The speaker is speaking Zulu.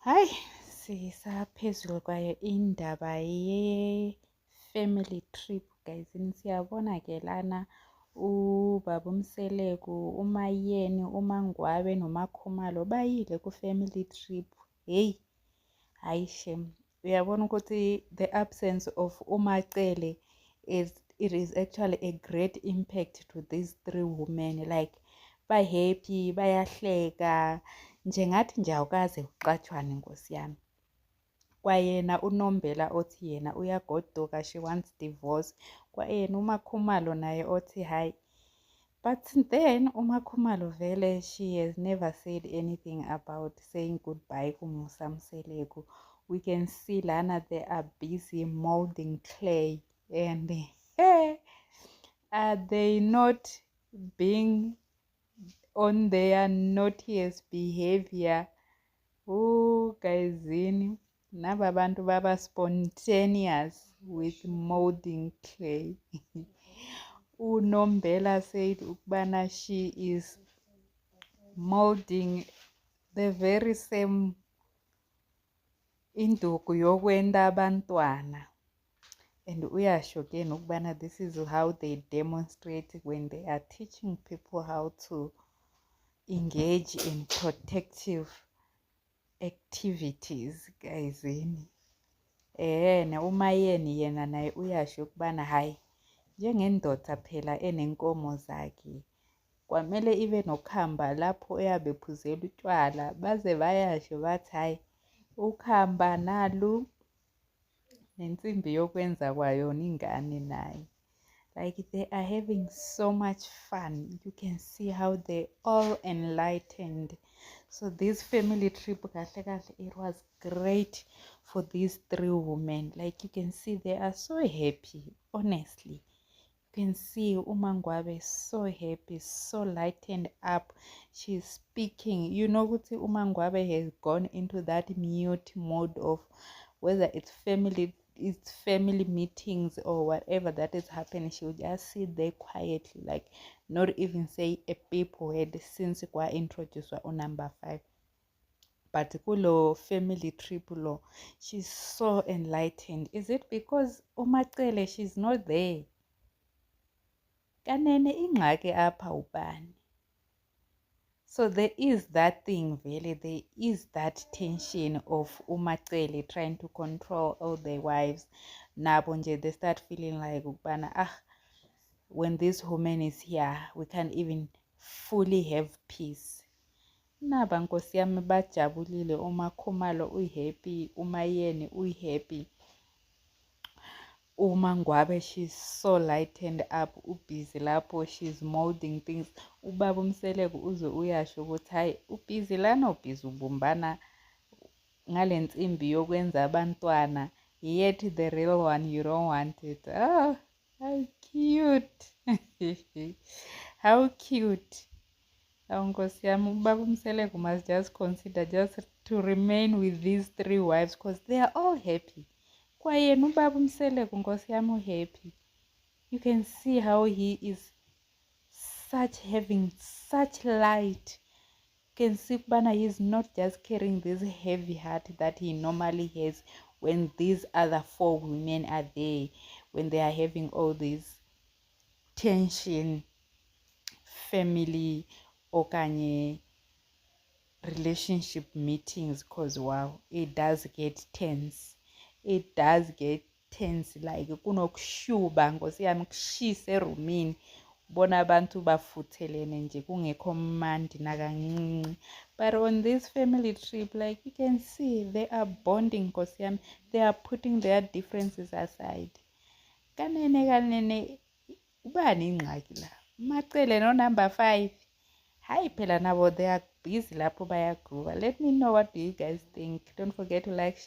Hayi, sisaphezulu kwayo indaba ye-family trip guys. Siyabona ke lana ubaba uMseleku, uMayeni, uMangwabe noMakhumalo bayile ku-family trip. Hey, hayi shem, uyabona ukuthi the absence of uMacele it is actually a great impact to these three women. Like ba-happy, bayahleka njengathi nje awukaze uqatshwane Nkosi yami. Kwayena uNombela othi yena uyagoduka, she wants divorce. Kwayena uMakhumalo naye othi hayi, but then uMakhumalo vele she has never said anything about saying goodbye kuMusa Mseleku. We can see lana they are busy molding clay, and are they not being on their naughtiest behavior? Guyzini, naba bantu baba spontaneous with molding clay. uNombela said ukubana she is molding the very same induku yokwenda abantwana, and uyasho again ukubana this is how they demonstrate when they are teaching people how to engage in protective activities guyzini. uMayeni yena naye uyasho ukubana hayi, njengendoda phela enenkomo zakhe kwamele ibe nokhamba lapho eyabe phuzela utshwala, baze bayasho bathi hayi, ukhamba nalu nensimbi yokwenza kwayona ingane naye. Like they are having so much fun. You can see how they all enlightened. So this family trip, it was great for these three women. Like you can see they are so happy, honestly. You can see Umangwabe is so happy, so lightened up. She's speaking. You know what Umangwabe has gone into that mute mode of whether it's family meetings or whatever that is happening. She would just sit there quietly, like not even say a peep word since kwa introduced on number 5. But kulo family trip lo, she's so enlightened. Is it because uMacele she's not there? Kanene ingxaki apha ubani? So there is that thing, really. There is that tension of uMacele trying to control all their wives. Nabo nje they start feeling like ukubana when this woman is here, we can't even fully have peace. Naba Nkosi yami bajabulile, uMakhumalo uhappy, uMayeni uhappy. uMangwabe, she's so lightened up, ubusy lapho, she's molding things. Ubaba uMseleku uze uyasho ukuthi hayi, ubusy lana, ubusy ubumbana ngale nsimbi yokwenza abantwana, yet the real one you don't want it. Oh, how cute. How cute. Nkosi yami, ubaba uMseleku must just consider just to remain with these three wives because they are all happy. Kwayena ubaba uMseleku Nkosi yami happy. You can see how he is having such light. You can see Bana he's not just carrying this heavy heart that he normally has when these other 4 women are there, when they are having all this tension, family okanye relationship meetings, because wow, it does get tense. It does get tense, like kunokushuba Nkosi yami, kushisa erumini, bona abantu bafuthelene nje kungekho mandi nakancinci. But on this family trip, like you can see they are bonding Nkosi yami, they are putting their differences aside. Kanene ubani ingxaki la? Macele no number 5. Hayi phela nabo they are busy lapho bayagroove. Let me know what do you guys think. Don't forget to like, share.